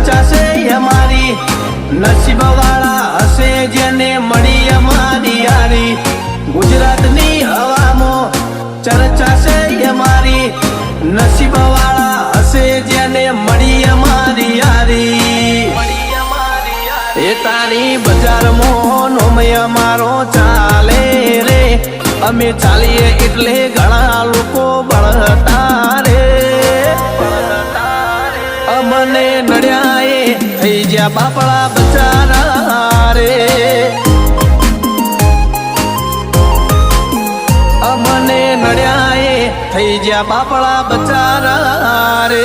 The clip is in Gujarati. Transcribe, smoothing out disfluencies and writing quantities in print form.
ચર્ચા છે અમારી, નસીબ વાળા હશે જેને મળી અમારી યારી. ગુજરાતની હવામાં ચર્ચા છે અમારી, નસીબ વાળા હશે જેને મળી અમારી યારી. એ તારી બજારમાં નોમય અમારો ચાલે રે, અમે ચાલીએ એટલે ઘણા લોકો બળતા રે. અમને નડ્યા એ થઈ જ્યાં બાપડા બચારા રે. અમને નડ્યા એ થઈ જ્યાં બાપડા બચારા રે.